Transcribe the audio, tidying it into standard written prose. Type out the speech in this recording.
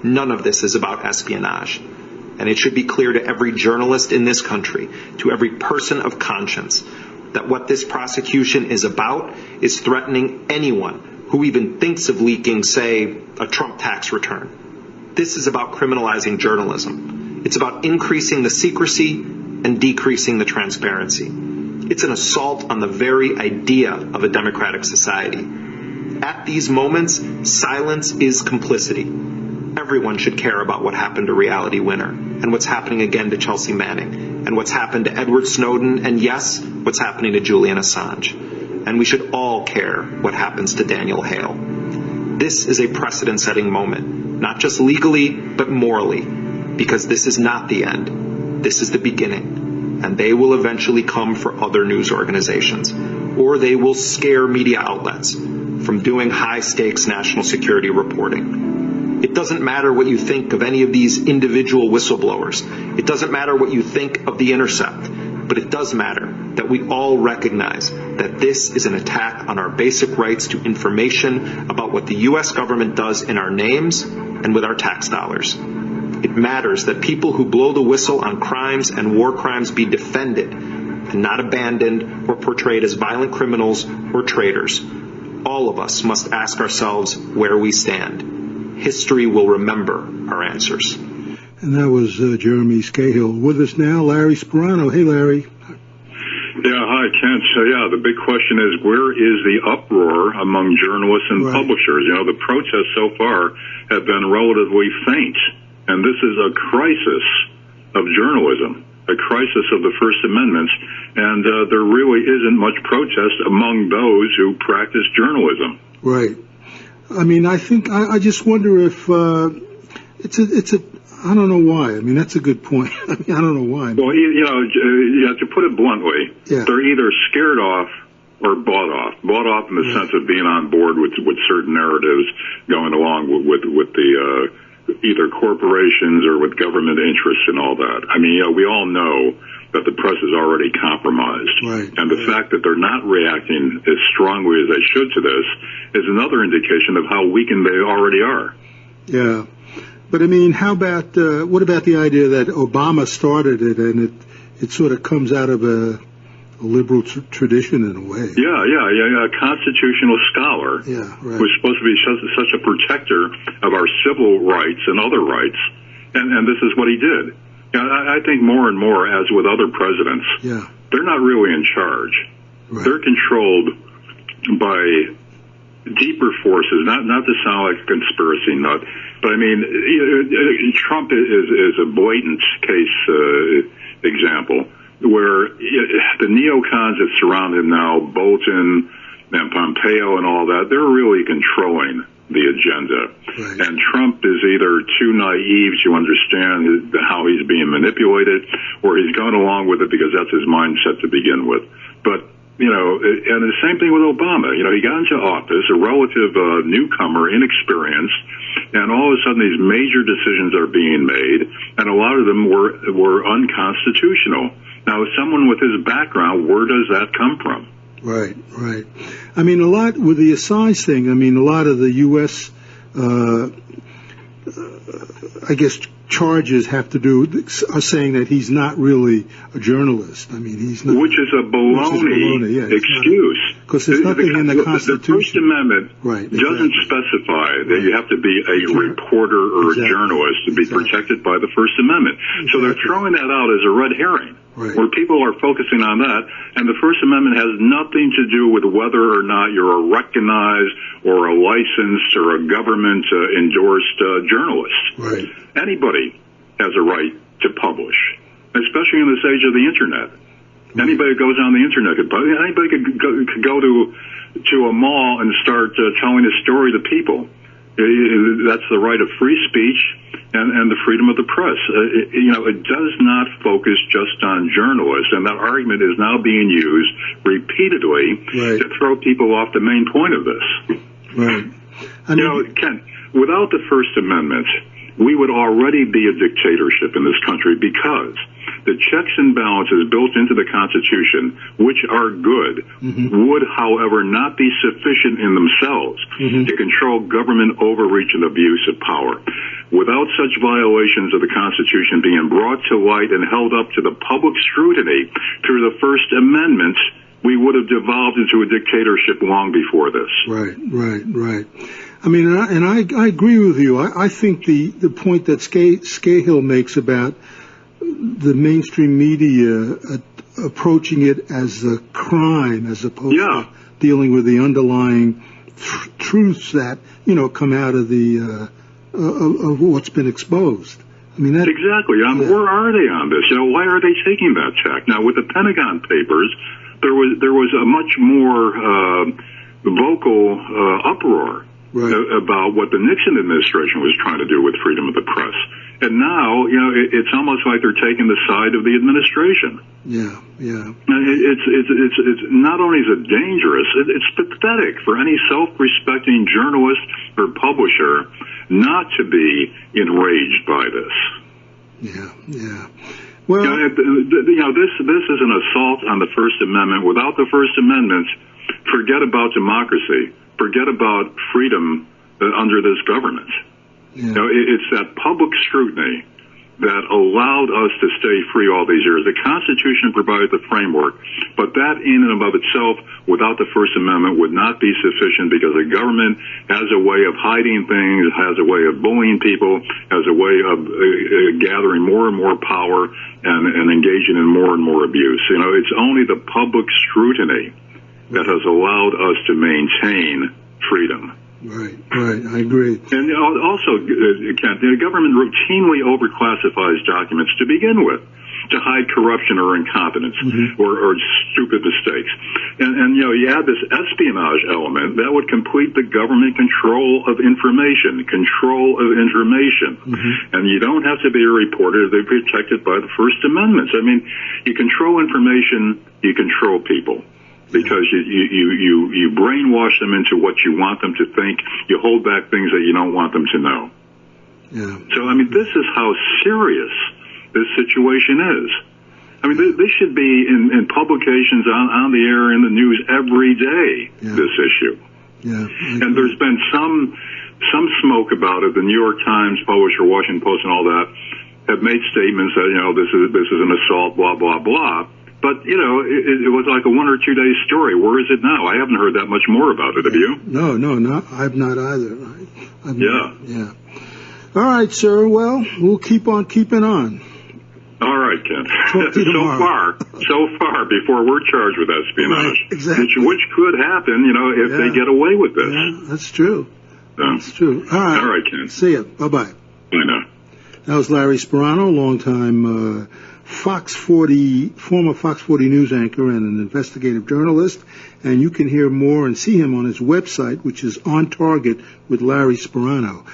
None of this is about espionage. And it should be clear to every journalist in this country, to every person of conscience, that what this prosecution is about is threatening anyone who even thinks of leaking, say, a Trump tax return. This is about criminalizing journalism. It's about increasing the secrecy and decreasing the transparency. It's an assault on the very idea of a democratic society. At these moments, silence is complicity. Everyone should care about what happened to Reality Winner, and what's happening again to Chelsea Manning, and what's happened to Edward Snowden, and yes, what's happening to Julian Assange. And we should all care what happens to Daniel Hale. This is a precedent-setting moment, not just legally, but morally, because this is not the end. This is the beginning. And they will eventually come for other news organizations, or they will scare media outlets from doing high-stakes national security reporting. It doesn't matter what you think of any of these individual whistleblowers. It doesn't matter what you think of the Intercept. But it does matter that we all recognize that this is an attack on our basic rights to information about what the U.S. government does in our names and with our tax dollars. It matters that people who blow the whistle on crimes and war crimes be defended and not abandoned or portrayed as violent criminals or traitors. All of us must ask ourselves where we stand. History will remember our answers. And that was Jeremy Scahill. With us now, Larry Sparano. Hey, Larry. Yeah, hi, Kent. So, the big question is, where is the uproar among journalists and publishers? You know, the protests so far have been relatively faint. And this is a crisis of journalism, a crisis of the First Amendment, and there really isn't much protest among those who practice journalism. Right. I mean, I think I just wonder if it's a I don't know why. I mean, that's a good point. I mean, I don't know why. Well, to put it bluntly, they're either scared off or bought off. Bought off in the sense of being on board with certain narratives going along with the either corporations or with government interests and all that. I mean, we all know that the press is already compromised. Right. And the fact that they're not reacting as strongly as they should to this is another indication of how weakened they already are. Yeah. But, I mean, how about, what about the idea that Obama started it and it sort of comes out of a liberal tradition in a way? Yeah. A constitutional scholar who's supposed to be such a protector of our civil rights and other rights, and this is what he did. I think more and more, as with other presidents, they're not really in charge. Right. They're controlled by deeper forces, not to sound like a conspiracy nut, but I mean, Trump is a blatant case example where the neocons that surround him now, Bolton and Pompeo and all that, they're really controlling the agenda. Right. And Trump is either too naive to understand how he's being manipulated, or he's going along with it because that's his mindset to begin with. But and the same thing with Obama. He got into office, a relative newcomer, inexperienced, and all of a sudden these major decisions are being made, and a lot of them were unconstitutional. Now, as someone with his background, where does that come from? Right. I mean, a lot with the Assange thing, I mean, a lot of the U.S., I guess, charges are saying that he's not really a journalist. I mean, he's not. Which is a baloney excuse. Because there's nothing in the Constitution. The First Amendment doesn't specify that you have to be a reporter or a journalist to be protected by the First Amendment. So they're throwing that out as a red herring, where people are focusing on that, and the First Amendment has nothing to do with whether or not you're a recognized or a licensed or a government-endorsed journalist. Right. Anybody has a right to publish, especially in this age of the Internet. Anybody who goes on the Internet anybody could go to a mall and start telling a story to people. That's the right of free speech and the freedom of the press. It does not focus just on journalists, and that argument is now being used repeatedly to throw people off the main point of this. Right. Ken, without the First Amendment, we would already be a dictatorship in this country, because the checks and balances built into the Constitution, which are good, would, however, not be sufficient in themselves to control government overreach and abuse of power. Without such violations of the Constitution being brought to light and held up to the public scrutiny through the First Amendment, we would have devolved into a dictatorship long before this. Right. I mean, I agree with you. I think the point that Scahill makes about the mainstream media approaching it as a crime as opposed to dealing with the underlying truths that, come out of the of what's been exposed. I mean, that, exactly. Where are they on this? Why are they taking that tack? Now, with the Pentagon Papers, there was a much more vocal uproar about what the Nixon administration was trying to do with freedom of the press. And now, it's almost like they're taking the side of the administration. Yeah. It's not only is it dangerous, it's pathetic for any self-respecting journalist or publisher not to be enraged by this. Yeah. Well, this is an assault on the First Amendment. Without the First Amendment, forget about democracy. Forget about freedom under this government. Yeah. It's that public scrutiny that allowed us to stay free all these years. The Constitution provided the framework, but that in and of itself, without the First Amendment, would not be sufficient because the government has a way of hiding things, has a way of bullying people, has a way of gathering more and more power and engaging in more and more abuse. It's only the public scrutiny that has allowed us to maintain freedom. Right. I agree. And also, Kent, the government routinely overclassifies documents to begin with to hide corruption or incompetence or stupid mistakes. And you add this espionage element, that would complete the government control of information. And you don't have to be a reporter. They're protected by the First Amendment. I mean, you control information, you control people. Because you brainwash them into what you want them to think. You hold back things that you don't want them to know. Yeah. So, this is how serious this situation is. This should be in publications on the air, in the news every day, this issue. Yeah. And there's been some smoke about it. The New York Times, Publisher, Washington Post, and all that have made statements that, this is an assault, blah, blah, blah. But, it was like a 1 or 2 day story. Where is it now? I haven't heard that much more about it. Have you? No, I've not either. Yeah. All right, sir. Well, we'll keep on keeping on. All right, Ken. Talk to you tomorrow. So far, before we're charged with espionage. Right, exactly. Which could happen, if they get away with this. Yeah, that's true. That's true. All right, Ken. See ya. Bye-bye. Bye now. That was Larry Sparano, longtime former Fox 40 news anchor and an investigative journalist. And you can hear more and see him on his website, which is On Target with Larry Sparano.